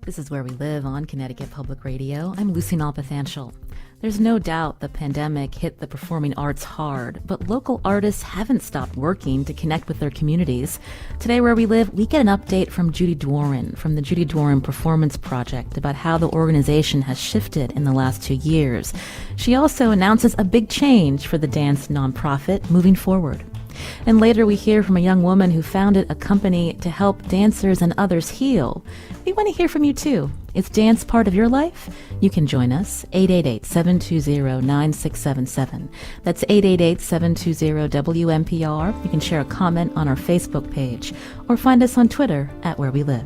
This is Where We Live on Connecticut Public Radio. I'm Lucy Nalpathanchel. There's no doubt the pandemic hit the performing arts hard, but local artists haven't stopped working to connect with their communities. Today, Where We Live, we get an update from Judy Dworin from the Judy Dworin Performance Project about how the organization has shifted in the last 2 years. She also announces a big change for the dance nonprofit moving forward. And later we hear from a young woman who founded a company to help dancers and others heal. We want to hear from you too. Is dance part of your life? You can join us, 888-720-9677. That's 888-720-WNPR. You can share a comment on our Facebook page or find us on Twitter at Where We Live.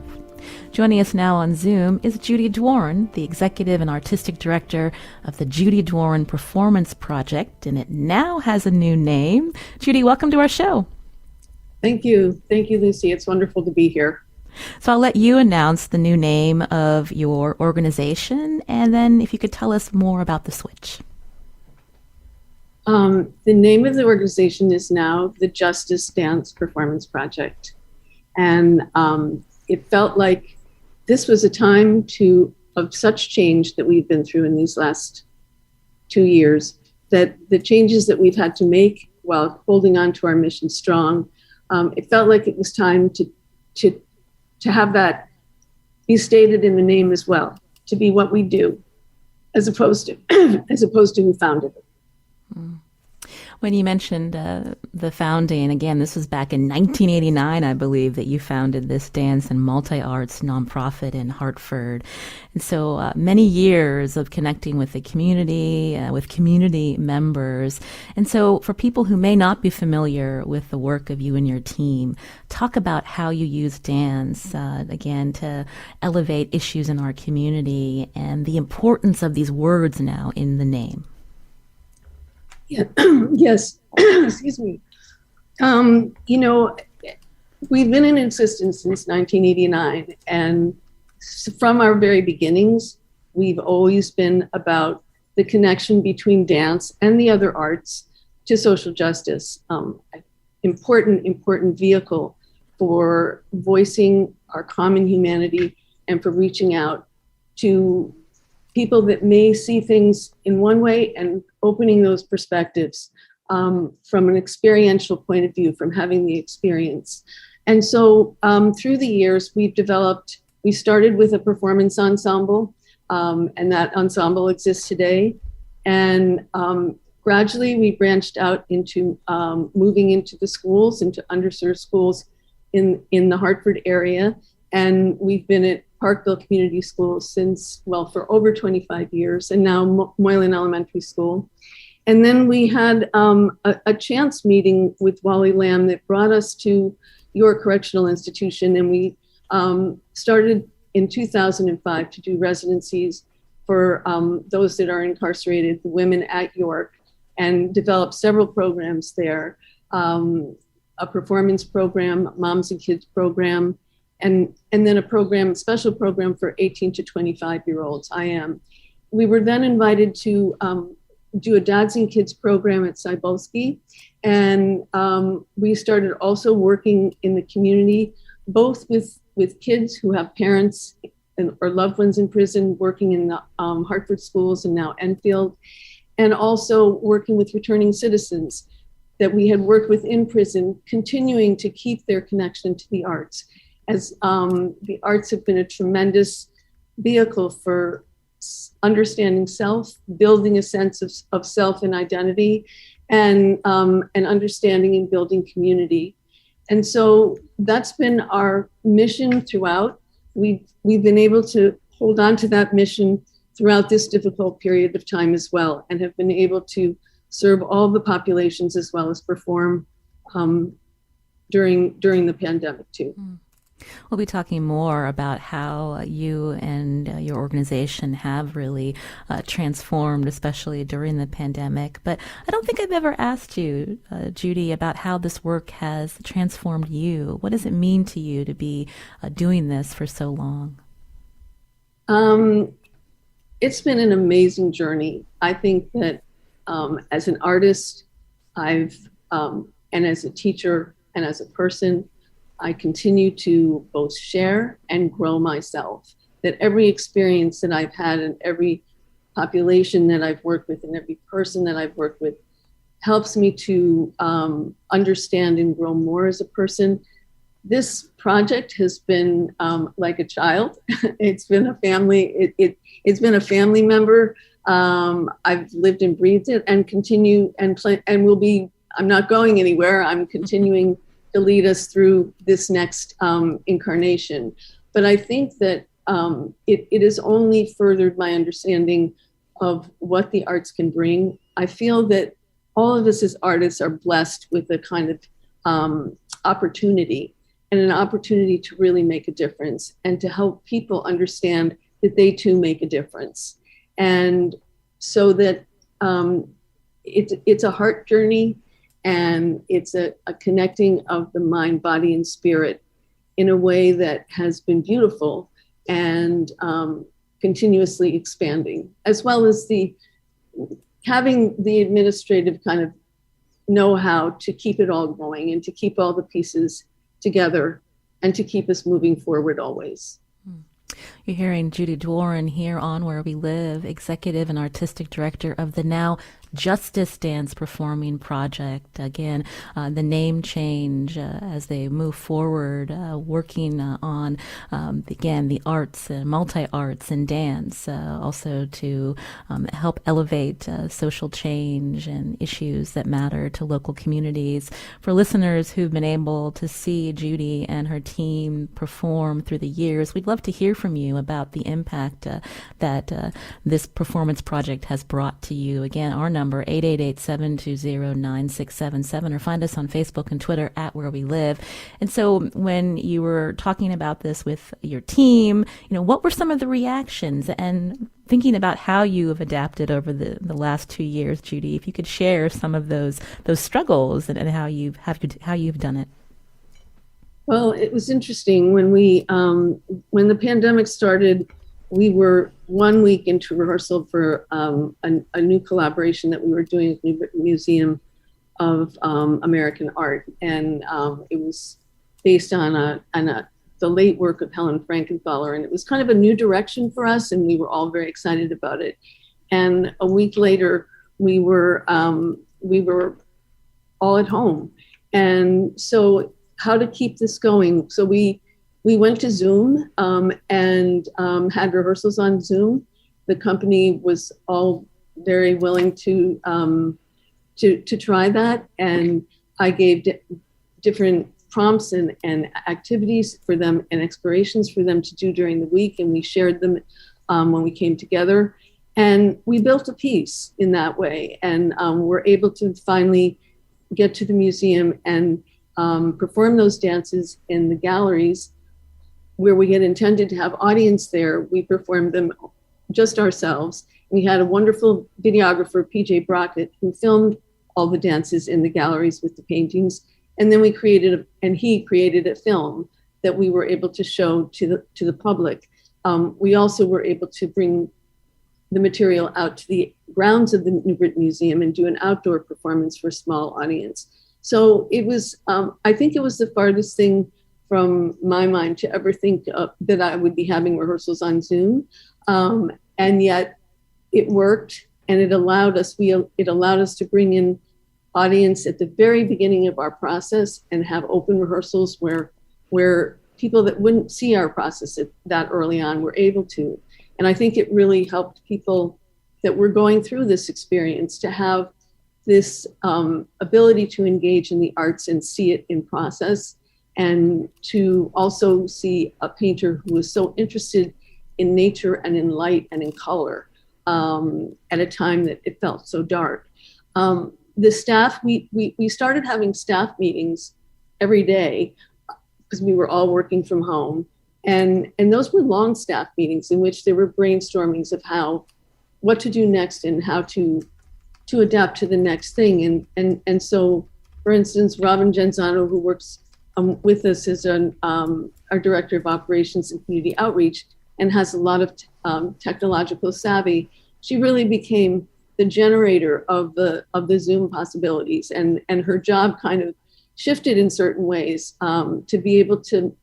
Joining us now on Zoom is Judy Dworin, the executive and artistic director of the Judy Dworin Performance Project, and it now has a new name. Judy, welcome to our show. Thank you. Thank you, Lucy. It's wonderful to be here. So I'll let you announce the new name of your organization, and then if you could tell us more about the switch. The name of the organization is now the Justice Dance Performance Project. And it felt like this was a time of such change that we've been through in these last 2 years, that the changes that we've had to make while holding on to our mission strong, it felt like it was time to have that be stated in the name as well, to be what we do, as opposed to who founded it. When you mentioned the founding, again, this was back in 1989, I believe, that you founded this dance and multi-arts nonprofit in Hartford. And so many years of connecting with the community, with community members. And so for people who may not be familiar with the work of you and your team, talk about how you use dance, again, to elevate issues in our community and the importance of these words now in the name. Yeah. Yes. Excuse me. We've been in existence since 1989, and from our very beginnings, we've always been about the connection between dance and the other arts to social justice. Important vehicle for voicing our common humanity and for reaching out to people that may see things in one way and opening those perspectives from an experiential point of view, from having the experience. And so through the years, we started with a performance ensemble, and that ensemble exists today. And gradually we branched out into moving into the schools, into underserved schools in the Hartford area. And we've been at Parkville Community Schools for over 25 years, and now Moylan Elementary School. And then we had a chance meeting with Wally Lamb that brought us to York Correctional Institution, and we started in 2005 to do residencies for those that are incarcerated, the women at York, and developed several programs there, a performance program, moms and kids program, and then a special program for 18 to 25-year-olds, IM. We were then invited to do a Dads and Kids program at Cybulski, and we started also working in the community, both with kids who have parents or loved ones in prison, working in the Hartford schools and now Enfield, and also working with returning citizens that we had worked with in prison, continuing to keep their connection to the arts, as the arts have been a tremendous vehicle for understanding self, building a sense of self and identity, and understanding and building community. And so that's been our mission throughout. We've been able to hold on to that mission throughout this difficult period of time as well, and have been able to serve all the populations as well as perform during the pandemic too. We'll be talking more about how you and your organization have really transformed, especially during the pandemic. But I don't think I've ever asked you, Judy, about how this work has transformed you. What does it mean to you to be doing this for so long? It's been an amazing journey. I think that as an artist, and as a teacher and as a person, I continue to both share and grow myself. that every experience that I've had and every population that I've worked with and every person that I've worked with helps me to understand and grow more as a person. This project has been like a child. It's been a family. It's been a family member. I've lived and breathed it, and continue and play, and will be. I'm not going anywhere. I'm continuing to lead us through this next incarnation. But I think that it has only furthered my understanding of what the arts can bring. I feel that all of us as artists are blessed with a kind of opportunity, and an opportunity to really make a difference and to help people understand that they too make a difference. And so that it's a heart journey, and it's a connecting of the mind, body, and spirit in a way that has been beautiful and continuously expanding, as well as having the administrative kind of know-how to keep it all going and to keep all the pieces together and to keep us moving forward always. You're hearing Judy Dworin here on Where We Live, Executive and Artistic Director of the now Justice Dance Performing Project. Again, the name change as they move forward, working on, again, the arts, multi-arts and dance, also to help elevate social change and issues that matter to local communities. For listeners who've been able to see Judy and her team perform through the years, we'd love to hear from you about the impact that this performance project has brought to you. Again, our number 888-720-9677, or find us on Facebook and Twitter at Where We Live. And so when you were talking about this with your team, what were some of the reactions, and thinking about how you have adapted over the last 2 years, Judy, if you could share some of those struggles and how you've done it. Well, it was interesting when when the pandemic started. We were 1 week into rehearsal for a new collaboration that we were doing with the New Britain Museum of American Art, and it was based on the late work of Helen Frankenthaler, and it was kind of a new direction for us, and we were all very excited about it. And a week later, we were all at home, and so how to keep this going? So we went to Zoom and had rehearsals on Zoom. The company was all very willing to try that, and I gave different prompts and activities for them and explorations for them to do during the week, and we shared them when we came together, and we built a piece in that way, and we're able to finally get to the museum and perform those dances in the galleries where we had intended to have audience there. We performed them just ourselves. We had a wonderful videographer, PJ Brockett, who filmed all the dances in the galleries with the paintings. And then he created a film that we were able to show to the public. We also were able to bring the material out to the grounds of the New Britain Museum and do an outdoor performance for a small audience. So it was, I think it was the farthest thing from my mind to ever think that I would be having rehearsals on Zoom. And yet it worked, and it allowed us to bring in audience at the very beginning of our process and have open rehearsals where people that wouldn't see our process that early on were able to. And I think it really helped people that were going through this experience to have this ability to engage in the arts and see it in process, and to also see a painter who was so interested in nature and in light and in color at a time that it felt so dark. The staff, we started having staff meetings every day because we were all working from home. And those were long staff meetings in which there were brainstormings of what to do next and how to adapt to the next thing. And so, for instance, Robin Genzano, who works with us as our Director of Operations and Community Outreach and has a lot of technological savvy, she really became the generator of the Zoom possibilities, and her job kind of shifted in certain ways to be able to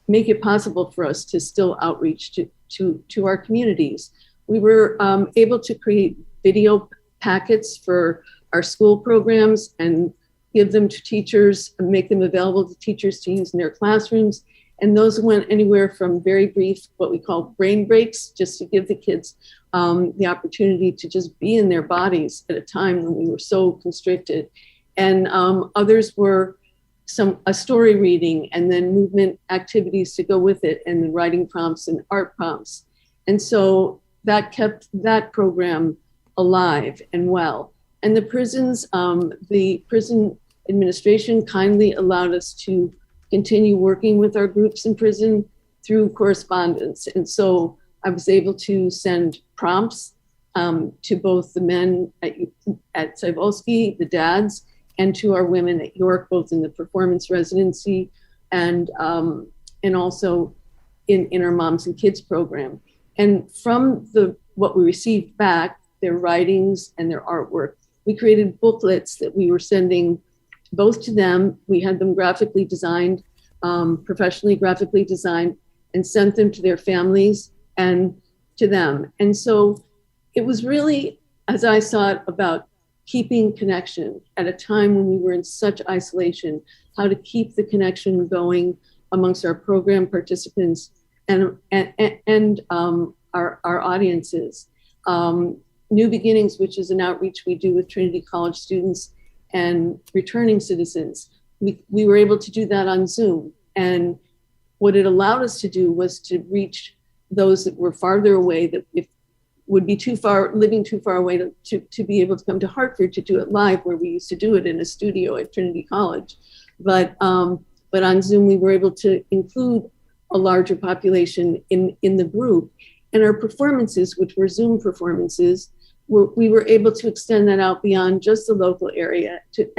make it possible for us to still outreach to our communities. We were able to create video packets for our school programs and give them to teachers and make them available to teachers to use in their classrooms. And those went anywhere from very brief, what we call brain breaks, just to give the kids the opportunity to just be in their bodies at a time when we were so constricted. And others were a story reading and then movement activities to go with it, and the writing prompts and art prompts. And so that kept that program alive and well. And the prisons, the prison administration kindly allowed us to continue working with our groups in prison through correspondence. And so I was able to send prompts to both the men at Cybulski, the dads, and to our women at York, both in the performance residency and also in our moms and kids program. And from what we received back, their writings and their artwork, we created booklets that we were sending both to them. We had them graphically designed, professionally graphically designed, and sent them to their families and to them. And so it was really, as I saw it, about keeping connection at a time when we were in such isolation, how to keep the connection going amongst our program participants and our audiences. New Beginnings, which is an outreach we do with Trinity College students and returning citizens, we were able to do that on Zoom. And what it allowed us to do was to reach those that were farther away, that if would be too far, living too far away to be able to come to Hartford to do it live, where we used to do it in a studio at Trinity College. But on Zoom, we were able to include a larger population in the group. And our performances, which were Zoom performances, we were able to extend that out beyond just the local area to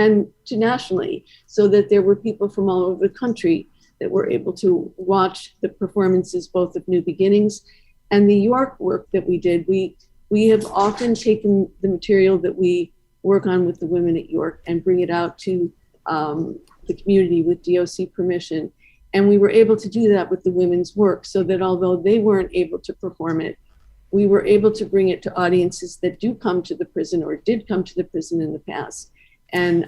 nationally, so that there were people from all over the country that were able to watch the performances, both of New Beginnings and the York work that we did. We have often taken the material that we work on with the women at York and bring it out to the community with DOC permission. And we were able to do that with the women's work, so that although they weren't able to perform it, we were able to bring it to audiences that do come to the prison or did come to the prison in the past. And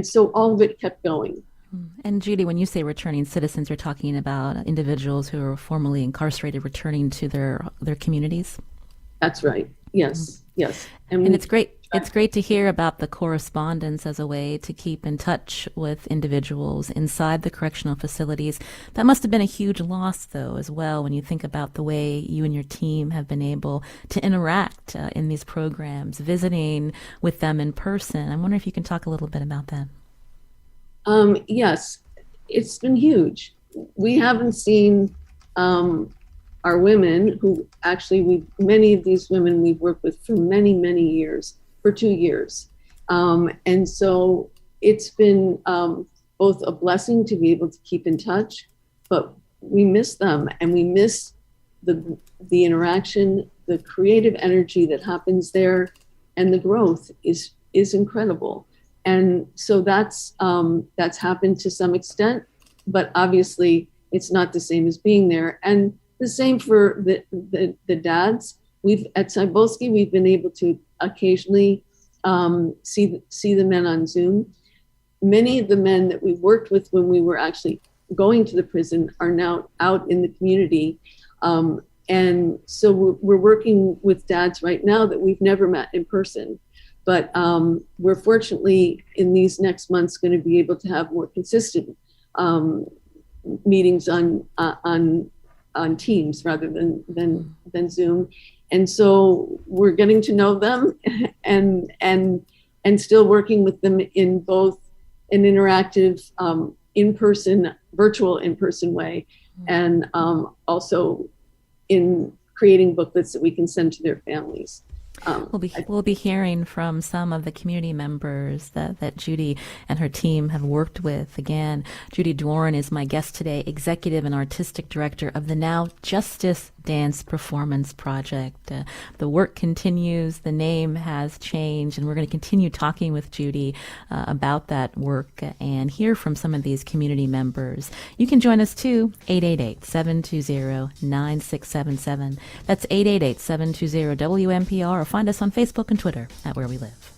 so all of it kept going. And Judy, when you say returning citizens, you're talking about individuals who are formerly incarcerated returning to their communities? That's right. Yes, yes. And it's great. It's great to hear about the correspondence as a way to keep in touch with individuals inside the correctional facilities. That must have been a huge loss, though, as well, when you think about the way you and your team have been able to interact in these programs, visiting with them in person. I wonder if you can talk a little bit about that. Yes, it's been huge. We haven't seen our women, who actually many of these women we've worked with for many, many years, for 2 years. And so it's been both a blessing to be able to keep in touch, but we miss them, and we miss the interaction, the creative energy that happens there, and the growth is incredible. And so that's happened to some extent, but obviously it's not the same as being there. And the same for the dads. At Cybulski, we've been able to occasionally see the men on Zoom. Many of the men that we worked with when we were actually going to the prison are now out in the community. And so we're working with dads right now that we've never met in person. But we're fortunately in these next months going to be able to have more consistent meetings on Teams rather than Zoom. And so we're getting to know them and still working with them in both an interactive in-person, virtual in-person way, and also in creating booklets that we can send to their families. We'll be hearing from some of the community members that Judy and her team have worked with. Again, Judy Dworin is my guest today, Executive and Artistic Director of the now Justice Dance Performance Project. The work continues, the name has changed, and we're going to continue talking with Judy about that work and hear from some of these community members. You can join us too, 888-720-9677. That's 888-720-WNPR, or find us on Facebook and Twitter at Where We Live.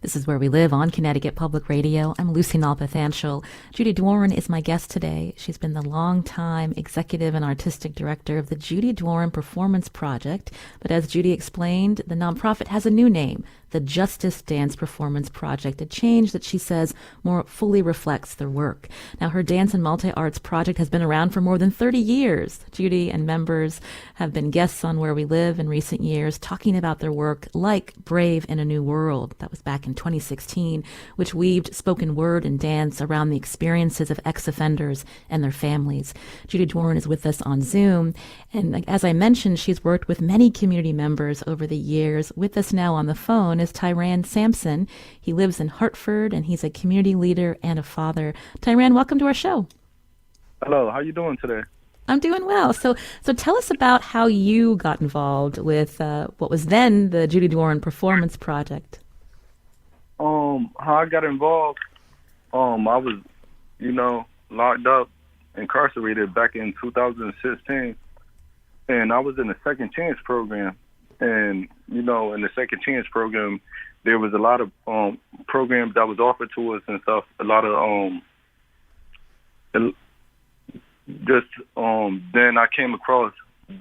This is Where We Live on Connecticut Public Radio. I'm Lucy Nalpathanchel. Judy Dworin is my guest today. She's been the longtime executive and artistic director of the Judy Dworin Performance Project. But as Judy explained, the nonprofit has a new name, the Justice Dance Performance Project, a change that she says more fully reflects their work. Now, her dance and multi-arts project has been around for more than 30 years. Judy and members have been guests on Where We Live in recent years, talking about their work like Brave in a New World. That was back in 2016, which weaved spoken word and dance around the experiences of ex-offenders and their families. Judy Dworin is with us on Zoom. And as I mentioned, she's worked with many community members over the years. With us now on the phone is Tyran Sampson. He lives in Hartford, and he's a community leader and a father. Tyran, welcome to our show. Hello, how you doing today? I'm doing well. So tell us about how you got involved with what was then the Judy Dworin Performance Project. How I got involved, I was, locked up, incarcerated back in 2016, and I was in the Second Chance program. And, in the Second Chance program, there was a lot of programs that was offered to us and stuff, a lot of, then I came across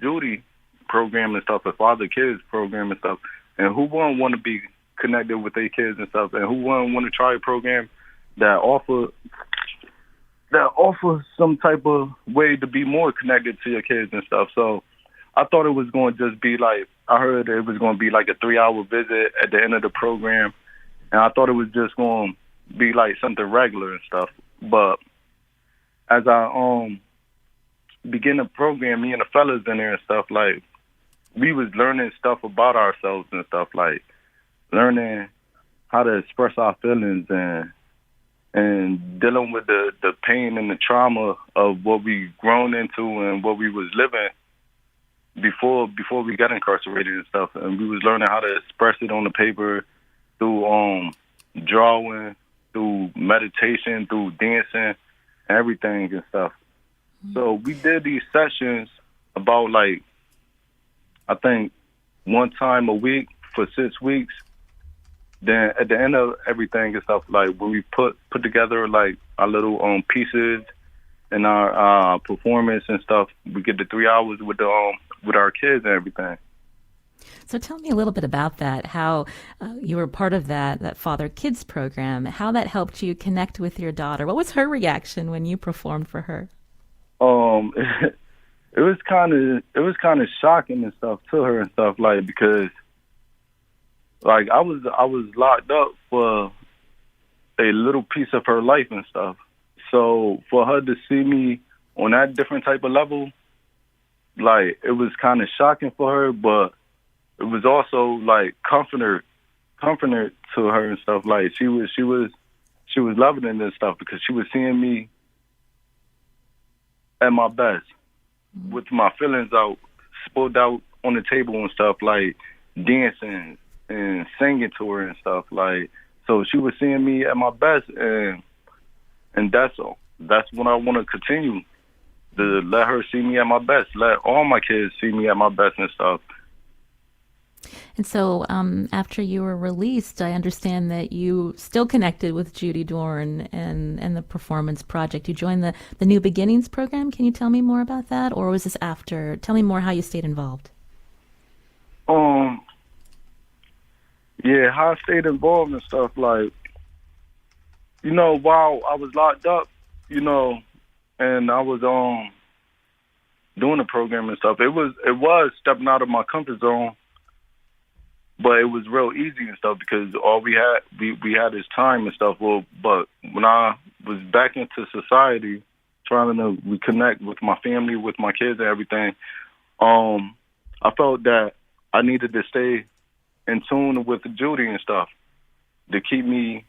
Judy program and stuff, a Father Kids program and stuff, and who wouldn't want to be connected with their kids and stuff, and who wouldn't want to try a program that offers some type of way to be more connected to your kids and stuff. So I thought it was going to just be like, I heard it was going to be like a 3-hour visit at the end of the program, and I thought it was just going to be like something regular and stuff. But as I began the program, me and the fellas in there and stuff, like, we was learning stuff about ourselves and stuff, like learning how to express our feelings and dealing with the pain and the trauma of what we grown into and what we was living before we got incarcerated and stuff. And we was learning how to express it on the paper through drawing, through meditation, through dancing, everything and stuff. Mm-hmm. So we did these sessions about, like, I think one time a week for 6 weeks. Then at the end of everything and stuff, like, when we put together like our little pieces and our performance and stuff, we get the 3 hours with our kids and everything. So tell me a little bit about that, how you were part of that Father Kids program, how that helped you connect with your daughter. What was her reaction when you performed for her? It was kind of shocking and stuff to her and stuff, like, because like I was locked up for a little piece of her life and stuff. So for her to see me on that different type of level, like, it was kind of shocking for her, but it was also like comforter to her and stuff. Like, she was loving it and stuff because she was seeing me at my best, with my feelings out, spilled out on the table and stuff, like dancing and singing to her and stuff. Like, so she was seeing me at my best, and that's what I want to continue, to let her see me at my best, let all my kids see me at my best and stuff. And so after you were released, I understand that you still connected with Judy Dworin and the Performance Project. You joined the New Beginnings program. Can you tell me more about that? Or was this after? Tell me more how you stayed involved. Yeah, how I stayed involved and stuff, like, while I was locked up, and I was doing the program and stuff, it was stepping out of my comfort zone, but it was real easy and stuff because all we had this time and stuff. Well, but when I was back into society, trying to reconnect with my family, with my kids and everything, I felt that I needed to stay in tune with Judy and stuff to keep me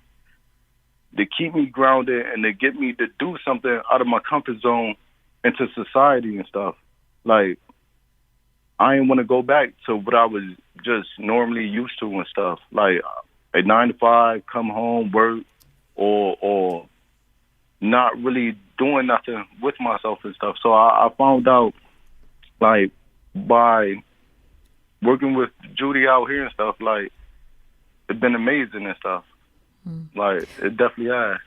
grounded and to get me to do something out of my comfort zone into society and stuff. Like, I didn't want to go back to what I was just normally used to and stuff. Like a 9 to 5, come home, work, or not really doing nothing with myself and stuff. So I found out, like, by working with Judy out here and stuff, like, it's been amazing and stuff. Like, it definitely has.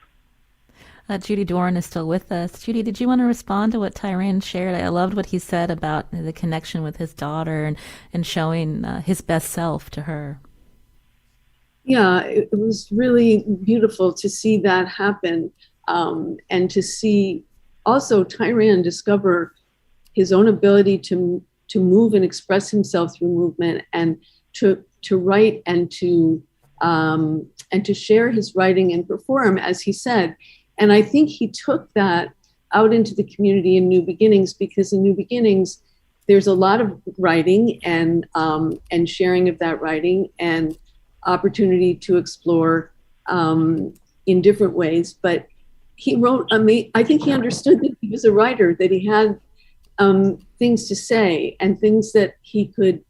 Judy Dworin is still with us. Judy, did you want to respond to what Tyran shared? I loved what he said about the connection with his daughter and showing his best self to her. Yeah, it was really beautiful to see that happen, and to see also Tyran discover his own ability to move and express himself through movement, and to write and to share his writing and perform, as he said. And I think he took that out into the community in New Beginnings, because in New Beginnings, there's a lot of writing and sharing of that writing and opportunity to explore in different ways. But he wrote, I think he understood that he was a writer, that he had things to say and things that he could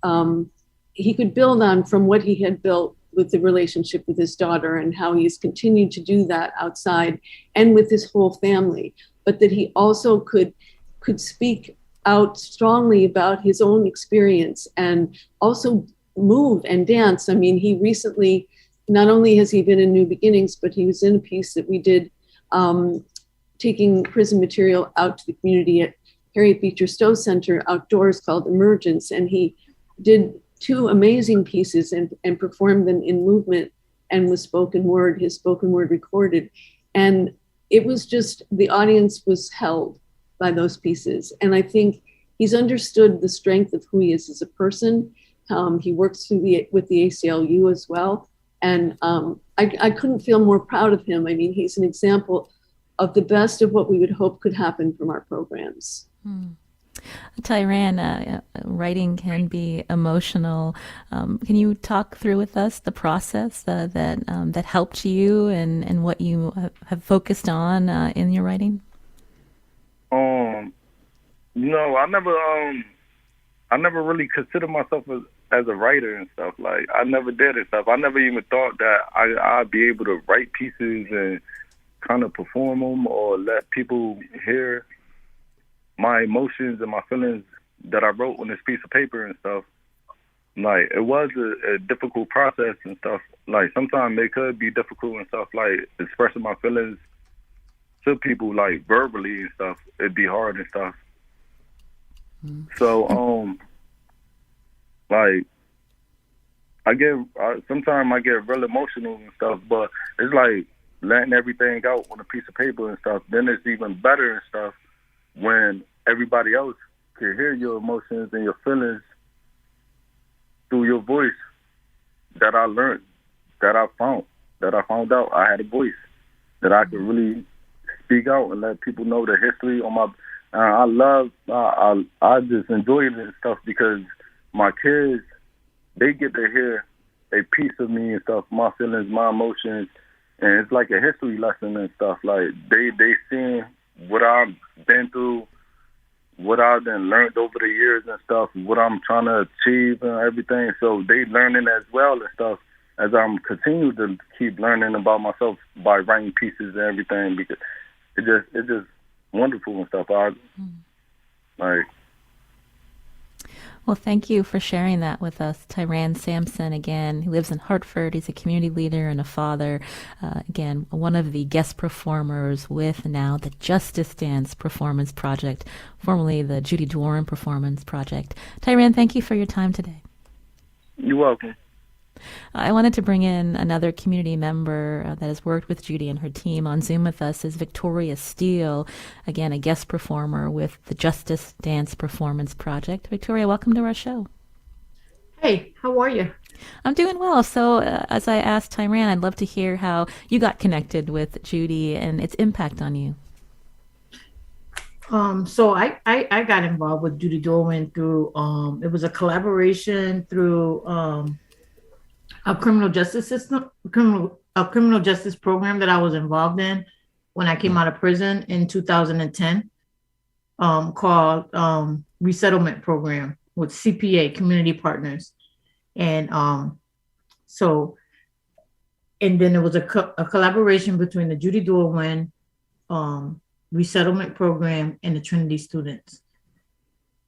build on from what he had built with the relationship with his daughter, and how he's continued to do that outside and with his whole family, but that he also could speak out strongly about his own experience and also move and dance. I mean, he recently, not only has he been in New Beginnings, but he was in a piece that we did taking prison material out to the community at Harriet Beecher Stowe Center outdoors called Emergence, and he did 2 amazing pieces and performed them in movement and with spoken word, his spoken word recorded. And it was just, the audience was held by those pieces. And I think he's understood the strength of who he is as a person. He works with the ACLU as well. And I couldn't feel more proud of him. I mean, he's an example of the best of what we would hope could happen from our programs. Tyran, writing can be emotional. Can you talk through with us the process that helped you and what you have focused on in your writing? No, I never really considered myself as a writer and stuff. Like, I never did and stuff. I never even thought that I'd be able to write pieces and kind of perform them or let people hear my emotions and my feelings that I wrote on this piece of paper and stuff. Like, it was a difficult process and stuff. Like, sometimes it could be difficult and stuff, like expressing my feelings to people, like, verbally and stuff. It'd be hard and stuff. So, like, sometimes I get real emotional and stuff, but it's like letting everything out on a piece of paper and stuff. Then it's even better and stuff when everybody else can hear your emotions and your feelings through your voice. That I learned, that I found out I had a voice, that I could really speak out and let people know the history on my. I just enjoy it and stuff because my kids, they get to hear a piece of me and stuff, my feelings, my emotions, and it's like a history lesson and stuff. Like, they seeing what I've been through, what I've been learned over the years and stuff, what I'm trying to achieve and everything. So they learning as well and stuff as I'm continuing to keep learning about myself by writing pieces and everything, because it's just wonderful and stuff. Well, thank you for sharing that with us. Tyran Sampson, again, he lives in Hartford. He's a community leader and a father. Again, one of the guest performers with now the Justice Dance Performance Project, formerly the Judy Dworin Performance Project. Tyran, thank you for your time today. You're welcome. I wanted to bring in another community member that has worked with Judy and her team on Zoom with us is Victoria Steele, again, a guest performer with the Justice Dance Performance Project. Victoria, welcome to our show. Hey, how are you? I'm doing well. So, as I asked Tyran, I'd love to hear how you got connected with Judy and its impact on you. So I got involved with Judy Dworin through it was a collaboration through a criminal justice system, a criminal justice program that I was involved in when I came out of prison in 2010, called Resettlement Program with CPA Community Partners, and so and then it was a collaboration between the Judy Dworin Resettlement Program and the Trinity students,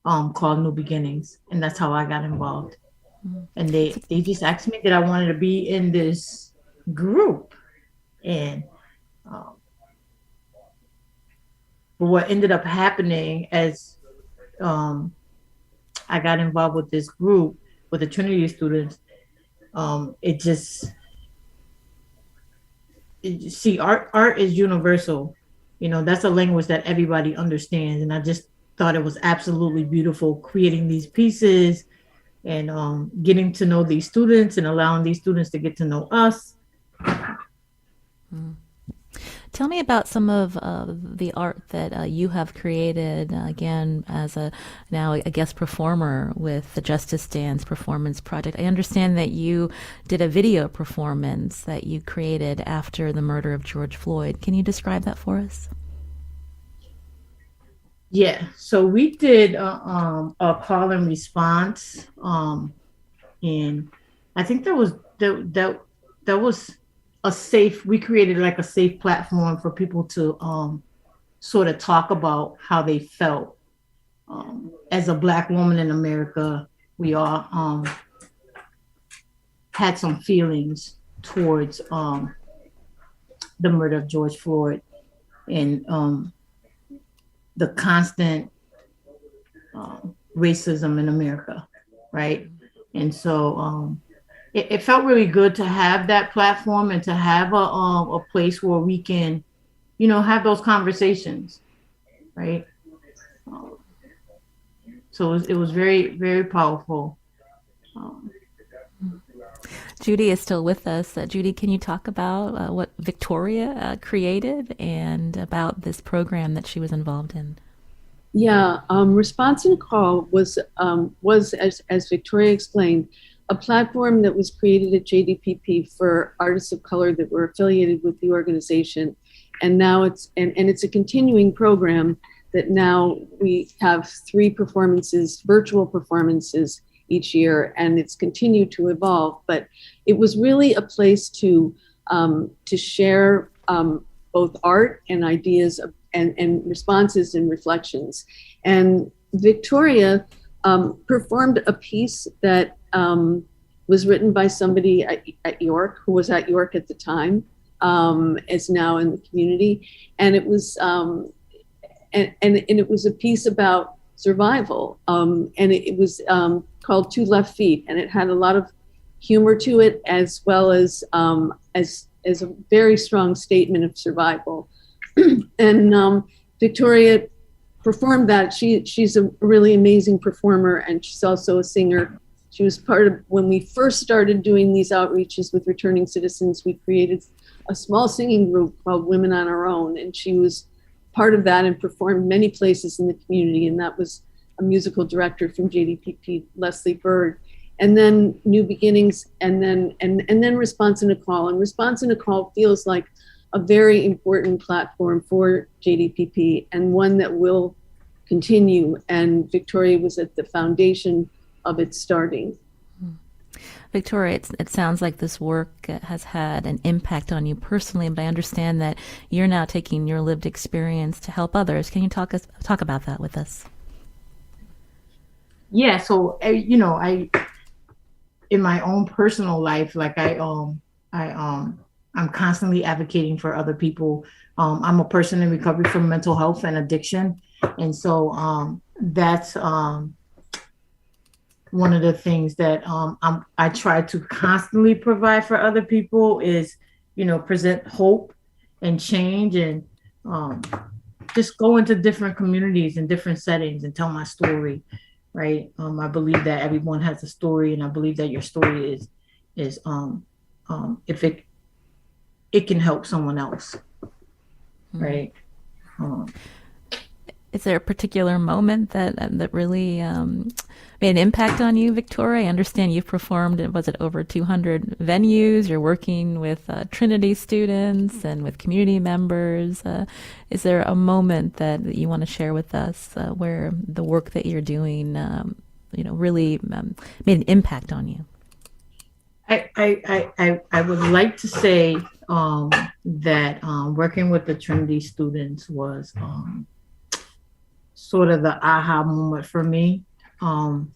called New Beginnings, and that's how I got involved. And they just asked me that I wanted to be in this group, and but what ended up happening as I got involved with this group with the Trinity students, see, art is universal. You know, that's a language that everybody understands, and I just thought it was absolutely beautiful creating these pieces and getting to know these students and allowing these students to get to know us. Tell me about some of the art that you have created, again, as now a guest performer with the Justice Dance Performance Project. I understand that you did a video performance that you created after the murder of George Floyd. Can you describe that for us? Yeah, so we did a call and response, and I think that was a safe. We created like a safe platform for people to sort of talk about how they felt. As a Black woman in America, we all had some feelings towards the murder of George Floyd, and the constant racism in America, right? And so it felt really good to have that platform and to have a place where we can, you know, have those conversations, right? So it was very, very powerful. Judy is still with us. Judy, can you talk about what Victoria created and about this program that she was involved in? Yeah, Response and Call was as Victoria explained, a platform that was created at JDPP for artists of color that were affiliated with the organization, and now it's a continuing program that now we have 3 performances, virtual performances each year, and it's continued to evolve. But it was really a place to share both art and ideas and responses and reflections. And Victoria performed a piece that was written by somebody at York, who was at York at the time, is now in the community, and it was and it was a piece about survival, and it was called 2 Left Feet, and it had a lot of humor to it, as well as a very strong statement of survival. And Victoria performed that. She's a really amazing performer, and she's also a singer. She was part of, when we first started doing these outreaches with returning citizens, we created a small singing group called Women on Our Own, and she was part of that and performed many places in the community, and that was a musical director from JDPP, Leslie Bird. And then New Beginnings, and then Response and a Call. And Response and a Call feels like a very important platform for JDPP, and one that will continue. And Victoria was at the foundation of its starting. Victoria, it sounds like this work has had an impact on you personally, but I understand that you're now taking your lived experience to help others. Can you talk about that with us? Yeah, so you know, I in my own personal life, like I'm constantly advocating for other people. I'm a person in recovery from mental health and addiction, and so that's one of the things that I try to constantly provide for other people is, you know, present hope and change, and just go into different communities and different settings and tell my story, right? I believe that everyone has a story, and I believe that your story is if it can help someone else, right? Is there a particular moment that really made an impact on you, Victoria? I understand you've performed in, was it over 200 venues? You're working with Trinity students and with community members. Is there a moment that you want to share with us where the work that you're doing, really made an impact on you? I would like to say that working with the Trinity students was sort of the aha moment for me. And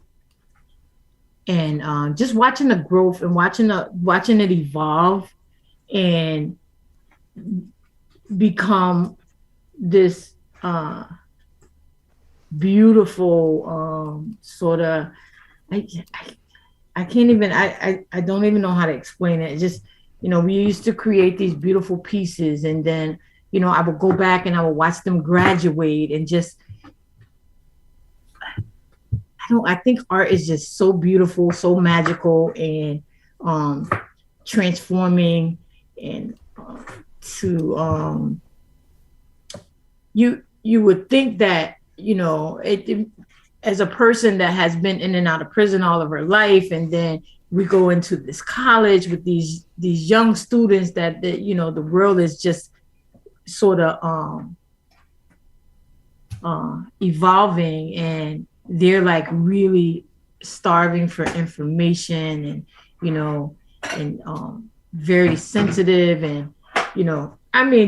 just watching the growth and watching it evolve and become this beautiful sort of, I can't even, I don't even know how to explain it. It's just, we used to create these beautiful pieces, and then, I would go back and I would watch them graduate, and just, I think art is just so beautiful, so magical, and transforming, and you would think that, it as a person that has been in and out of prison all of her life, and then we go into this college with these young students that the world is just sort of evolving, and they're like really starving for information, and very sensitive, and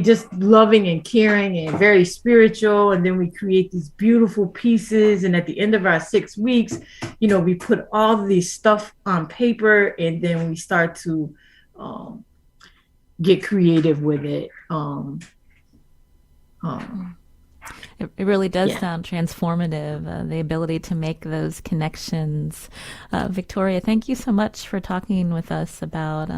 just loving and caring and very spiritual. And then we create these beautiful pieces, and at the end of our 6 weeks, we put all of these stuff on paper, and then we start to get creative with it. It really does sound transformative, the ability to make those connections. Victoria, thank you so much for talking with us about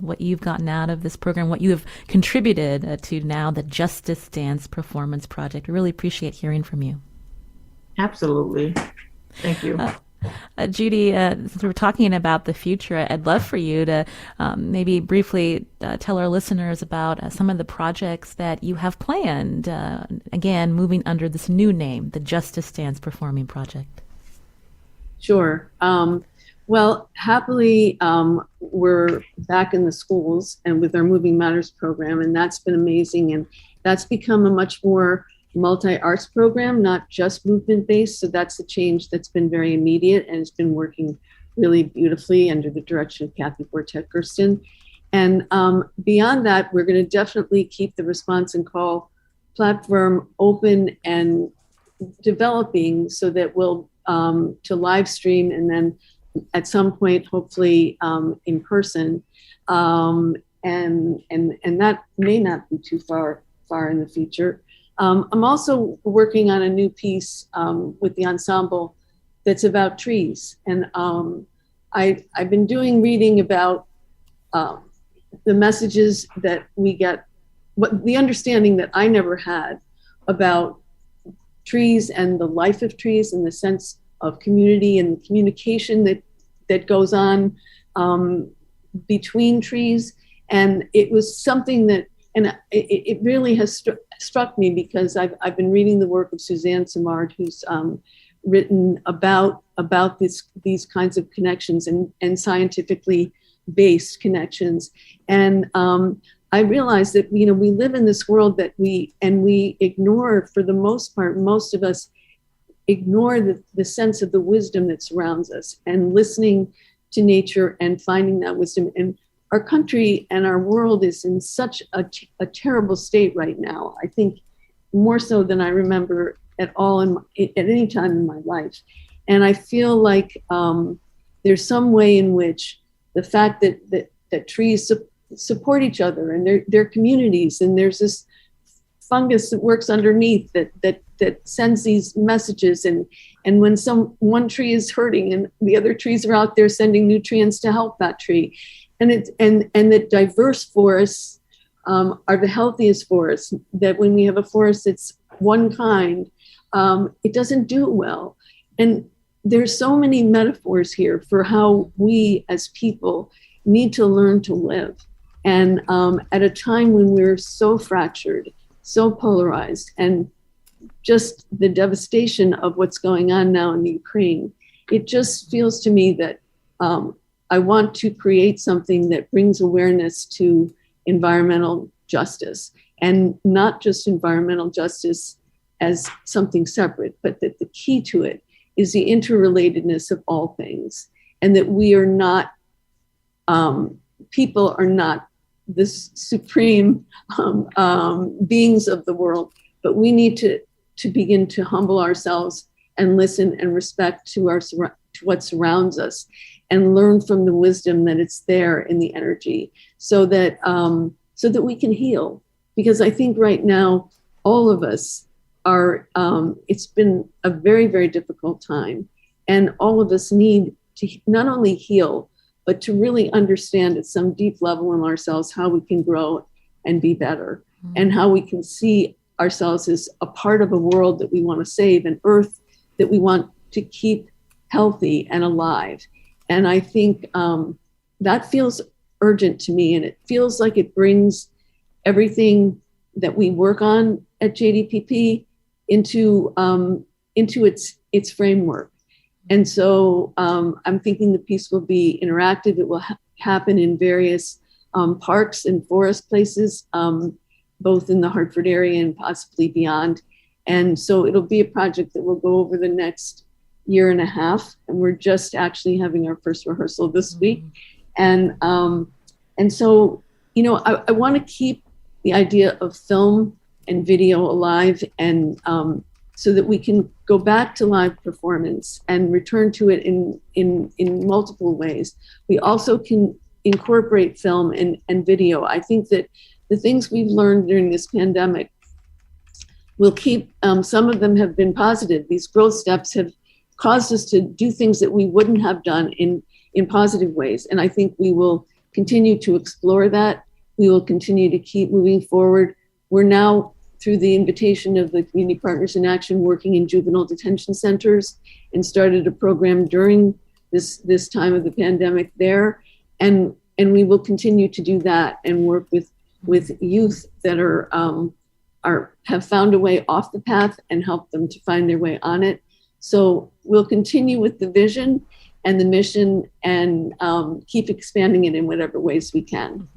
what you've gotten out of this program, what you have contributed to now the Justice Dance Performance Project. We really appreciate hearing from you. Absolutely. Thank you. Judy, since we're talking about the future, I'd love for you to maybe briefly tell our listeners about some of the projects that you have planned, again, moving under this new name, the Justice Dance Performing Project. Sure. Well, happily, we're back in the schools and with our Moving Matters program, and that's been amazing. And that's become a much more multi-arts program, not just movement-based. So that's a change that's been very immediate, and it's been working really beautifully under the direction of Kathy Bortet-Gersten. And beyond that, we're going to definitely keep the response and call platform open and developing, so that we'll to live stream, and then at some point, hopefully in person. And that may not be too far in the future. I'm also working on a new piece with the ensemble that's about trees. And I've been doing reading about the messages that we get, the understanding that I never had about trees and the life of trees, and the sense of community and the communication that goes on between trees. And it was something that, and it really has struck me, because I've been reading the work of Suzanne Simard, who's written about these kinds of connections and scientifically based connections. And I realized that we live in this world that we ignore, for the most part. Most of us ignore the sense of the wisdom that surrounds us, and listening to nature and finding that wisdom. And our country and our world is in such a terrible state right now. I think more so than I remember at all at any time in my life. And I feel like there's some way in which the fact that trees support each other and their communities, and there's this fungus that works underneath that sends these messages, and when one tree is hurting, and the other trees are out there sending nutrients to help that tree. And that diverse forests are the healthiest forests. That when we have a forest that's one kind, it doesn't do well. And there's so many metaphors here for how we as people need to learn to live. And at a time when we're so fractured, so polarized, and just the devastation of what's going on now in Ukraine, it just feels to me that I want to create something that brings awareness to environmental justice, and not just environmental justice as something separate, but that the key to it is the interrelatedness of all things, and that we are not, people are not the supreme beings of the world, but we need to begin to humble ourselves and listen and respect to what surrounds us, and learn from the wisdom that it's there in the energy, so that we can heal. Because I think right now, all of us are, it's been a very, very difficult time. And all of us need to not only heal, but to really understand at some deep level in ourselves how we can grow and be better, and how we can see ourselves as a part of a world that we want to save, an earth that we want to keep healthy and alive. And I think that feels urgent to me, and it feels like it brings everything that we work on at JDPP into its framework. And so I'm thinking the piece will be interactive. It will happen in various parks and forest places, both in the Hartford area and possibly beyond. And so it'll be a project that will go over the next year and a half. And we're just actually having our first rehearsal this week. And so, you know, I want to keep the idea of film and video alive, and so that we can go back to live performance and return to it in multiple ways. We also can incorporate film and video. I think that the things we've learned during this pandemic will keep, some of them have been positive. These growth steps have caused us to do things that we wouldn't have done in positive ways. And I think we will continue to explore that. We will continue to keep moving forward. We're now, through the invitation of the Community Partners in Action, working in juvenile detention centers, and started a program during this time of the pandemic there. And we will continue to do that and work with youth that have found a way off the path and help them to find their way on it. So we'll continue with the vision and the mission, and keep expanding it in whatever ways we can.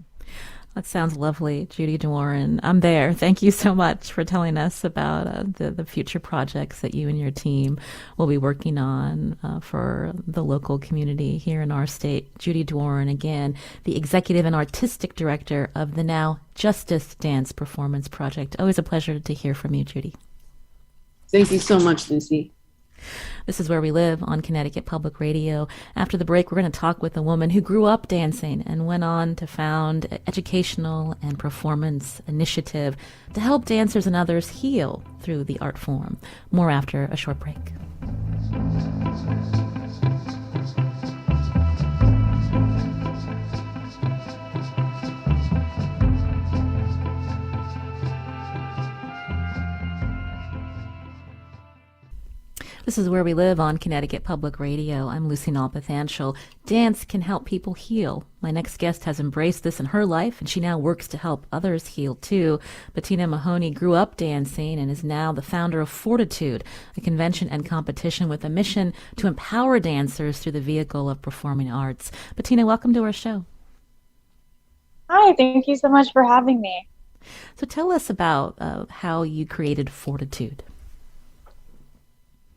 That sounds lovely, Judy Dworin. I'm there. Thank you so much for telling us about the future projects that you and your team will be working on for the local community here in our state. Judy Dworin, again, the executive and artistic director of the now Justice Dance Performance Project. Always a pleasure to hear from you, Judy. Thank you so much, Lucy. This is Where We Live on Connecticut Public Radio. After the break, we're going to talk with a woman who grew up dancing and went on to found an educational and performance initiative to help dancers and others heal through the art form. More after a short break. This is Where We Live on Connecticut Public Radio. I'm Lucy Nalpathanchel. Dance can help people heal. My next guest has embraced this in her life, and she now works to help others heal too. Bettina Mahoney grew up dancing and is now the founder of Fortitude, a convention and competition with a mission to empower dancers through the vehicle of performing arts. Bettina, welcome to our show. Hi, thank you so much for having me. So tell us about how you created Fortitude.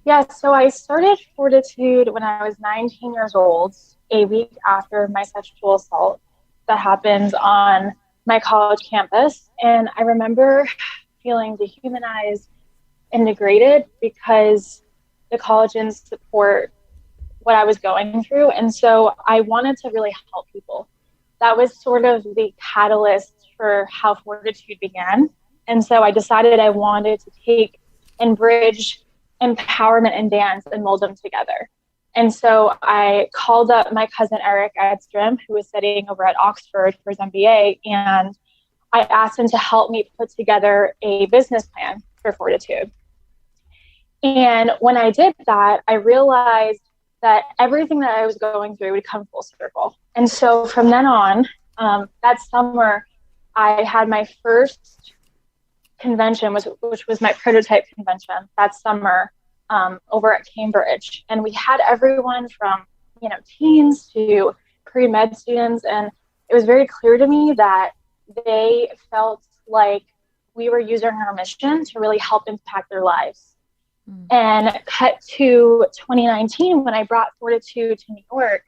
Yeah, so I started Fortitude when I was 19 years old, a week after my sexual assault that happened on my college campus. And I remember feeling dehumanized and degraded because the college didn't support what I was going through. And so I wanted to really help people. That was sort of the catalyst for how Fortitude began. And so I decided I wanted to take and bridge empowerment and dance and mold them together. And so I called up my cousin Eric Edstrom, who was studying over at Oxford for his MBA, and I asked him to help me put together a business plan for Fortitude. And when I did that, I realized that everything that I was going through would come full circle. And so from then on, that summer, I had my first convention, which was my prototype convention that summer over at Cambridge. And we had everyone from, teens to pre-med students. And it was very clear to me that they felt like we were using our mission to really help impact their lives. And cut to 2019, when I brought Fortitude to New York,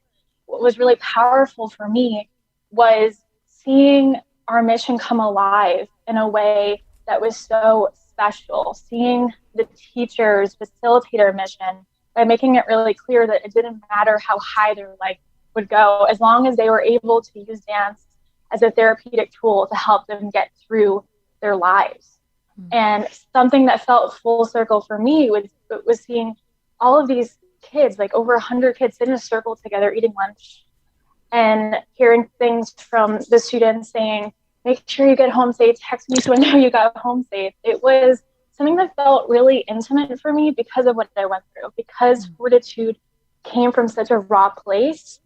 what was really powerful for me was seeing our mission come alive in a way that was so special, seeing the teachers facilitate our mission by making it really clear that it didn't matter how high their life would go, as long as they were able to use dance as a therapeutic tool to help them get through their lives. And something that felt full circle for me was seeing all of these kids, like over 100 kids, sit in a circle together eating lunch, and hearing things from the students saying, make sure you get home safe, text me so I know you got home safe. It was something that felt really intimate for me because of what I went through, because Fortitude came from such a raw place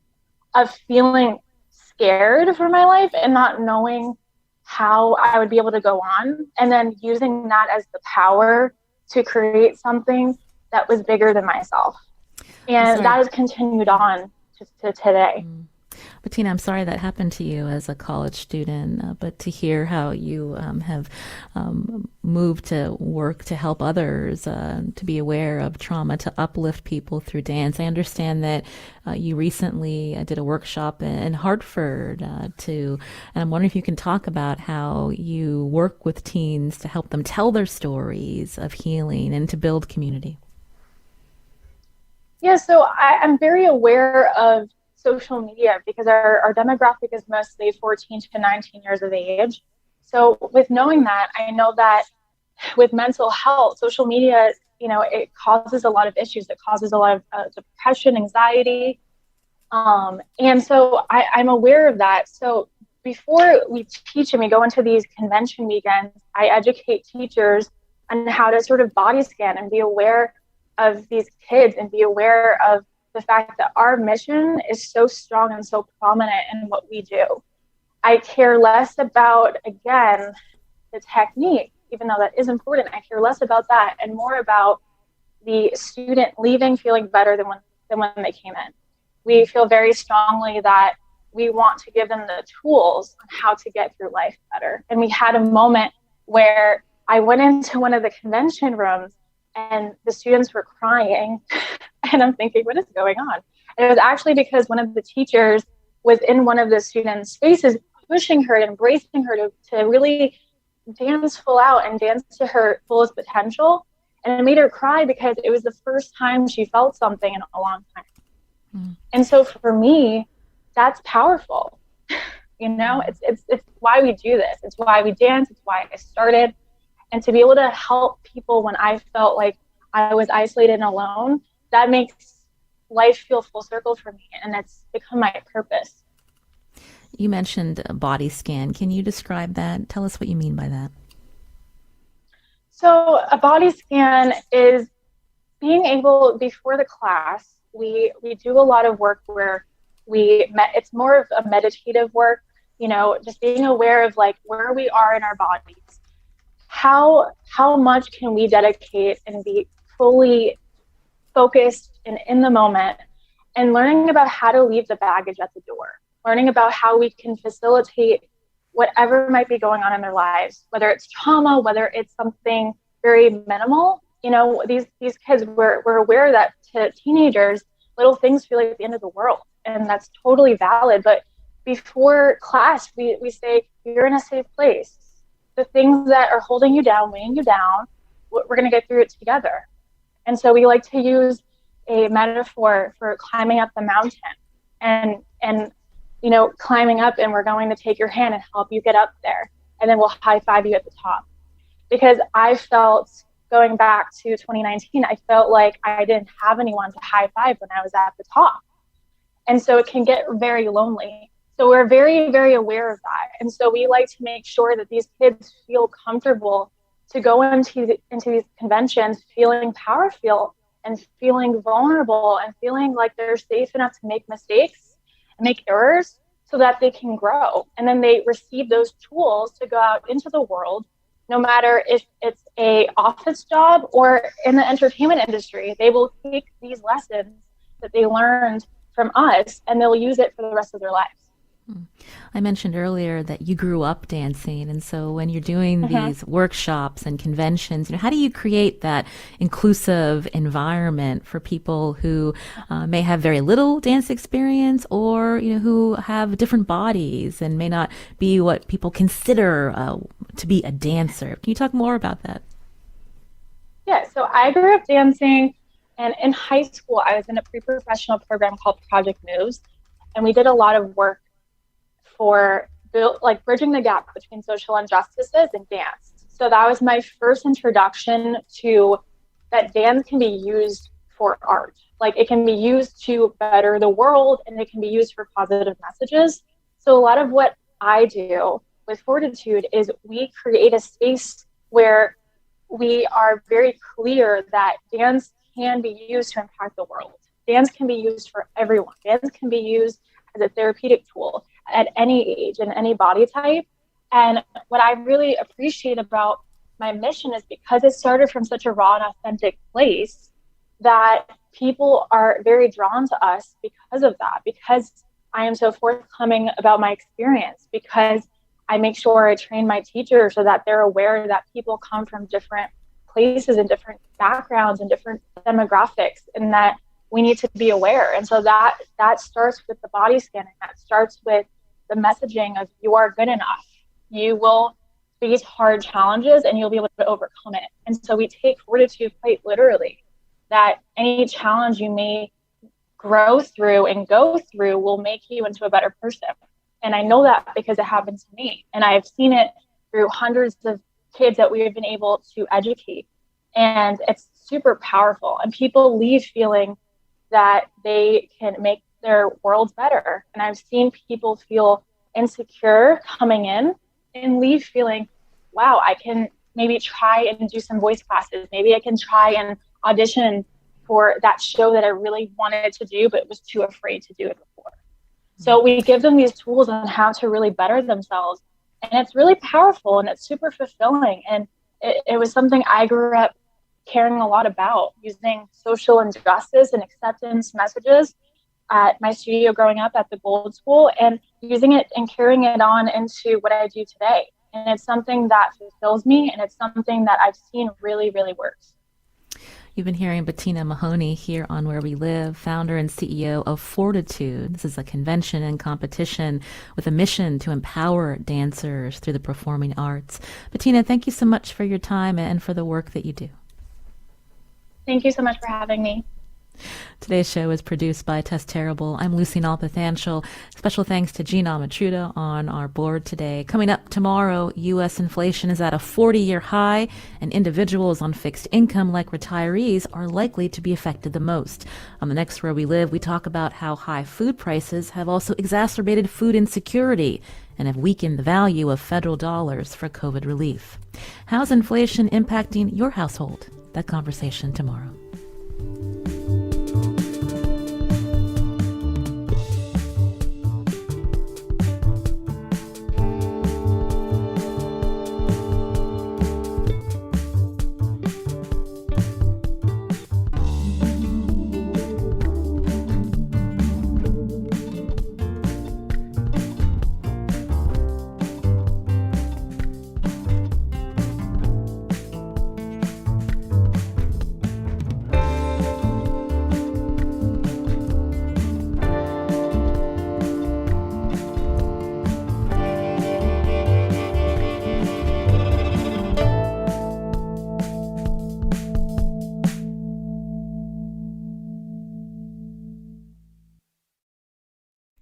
of feeling scared for my life and not knowing how I would be able to go on, and then using that as the power to create something that was bigger than myself. And that has continued on to today. Bettina, I'm sorry that happened to you as a college student, but to hear how you have moved to work to help others, to be aware of trauma, to uplift people through dance. I understand that you recently did a workshop in Hartford and I'm wondering if you can talk about how you work with teens to help them tell their stories of healing and to build community. Yeah, so I'm very aware of social media because our demographic is mostly 14 to 19 years of age. So with knowing that, I know that with mental health, social media, it causes a lot of issues. It causes a lot of depression, anxiety. And so I'm aware of that. So before we teach and we go into these convention weekends, I educate teachers on how to sort of body scan and be aware of these kids and be aware of the fact that our mission is so strong and so prominent in what we do. I care less about, again, the technique, even though that is important. I care less about that and more about the student leaving feeling better than when they came in. We feel very strongly that we want to give them the tools on how to get through life better. And we had a moment where I went into one of the convention rooms and the students were crying. And I'm thinking, what is going on? And it was actually because one of the teachers was in one of the students' spaces, pushing her and embracing her to really dance full out and dance to her fullest potential. And it made her cry because it was the first time she felt something in a long time. And so for me, that's powerful. It's why we do this. It's why we dance. It's why I started. And to be able to help people when I felt like I was isolated and alone, that makes life feel full circle for me, and it's become my purpose. You mentioned a body scan. Can you describe that? Tell us what you mean by that. So a body scan is being able, before the class, we do a lot of work where it's more of a meditative work, just being aware of like where we are in our bodies. How much can we dedicate and be fully focused and in the moment, and learning about how to leave the baggage at the door, learning about how we can facilitate whatever might be going on in their lives, whether it's trauma, whether it's something very minimal. These kids, we're aware that to teenagers, little things feel like the end of the world, and that's totally valid. But before class, we say, you're in a safe place. The things that are holding you down, weighing you down, we're going to get through it together. And so we like to use a metaphor for climbing up the mountain and climbing up, and we're going to take your hand and help you get up there. And then we'll high five you at the top. Because I felt, going back to 2019, I felt like I didn't have anyone to high five when I was at the top. And so it can get very lonely. So we're very, very aware of that. And so we like to make sure that these kids feel comfortable to go into these conventions feeling powerful and feeling vulnerable and feeling like they're safe enough to make mistakes and make errors so that they can grow. And then they receive those tools to go out into the world, no matter if it's a office job or in the entertainment industry. They will take these lessons that they learned from us and they'll use it for the rest of their lives. I mentioned earlier that you grew up dancing, and so when you're doing these workshops and conventions, how do you create that inclusive environment for people who may have very little dance experience, or who have different bodies and may not be what people consider to be a dancer? Can you talk more about that? Yeah, so I grew up dancing, and in high school, I was in a pre-professional program called Project Moves, and we did a lot of work for bridging the gap between social injustices and dance. So that was my first introduction to that dance can be used for art. Like, it can be used to better the world and it can be used for positive messages. So a lot of what I do with Fortitude is we create a space where we are very clear that dance can be used to impact the world. Dance can be used for everyone. Dance can be used as a therapeutic tool at any age and any body type. And what I really appreciate about my mission is because it started from such a raw and authentic place that people are very drawn to us because of that, because I am so forthcoming about my experience, because I make sure I train my teachers so that they're aware that people come from different places and different backgrounds and different demographics, and that we need to be aware. And so that starts with the body scanning. That starts with the messaging of you are good enough. You will face hard challenges and you'll be able to overcome it. And so we take Fortitude quite literally, that any challenge you may grow through and go through will make you into a better person. And I know that because it happened to me. And I've seen it through hundreds of kids that we have been able to educate. And it's super powerful. And people leave feeling that they can make their worlds better. And I've seen people feel insecure coming in and leave feeling, wow, I can maybe try and do some voice classes. Maybe I can try and audition for that show that I really wanted to do, but was too afraid to do it before. So we give them these tools on how to really better themselves. And it's really powerful and it's super fulfilling. And it was something I grew up caring a lot about, using social injustice and acceptance messages at my studio growing up at the Gold School, and using it and carrying it on into what I do today. And it's something that fulfills me, and it's something that I've seen really, really works. You've been hearing Bettina Mahoney here on Where We Live, founder and CEO of Fortitude. This is a convention and competition with a mission to empower dancers through the performing arts. Bettina, thank you so much for your time and for the work that you do. Thank you so much for having me. Today's show is produced by Tess Terrible. I'm Lucy Nalpathanchel. Special thanks to Gina Amatruda on our board today. Coming up tomorrow, U.S. inflation is at a 40-year high, and individuals on fixed income like retirees are likely to be affected the most. On the next Where We Live, we talk about how high food prices have also exacerbated food insecurity and have weakened the value of federal dollars for COVID relief. How's inflation impacting your household? That conversation tomorrow.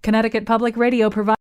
Connecticut Public Radio provides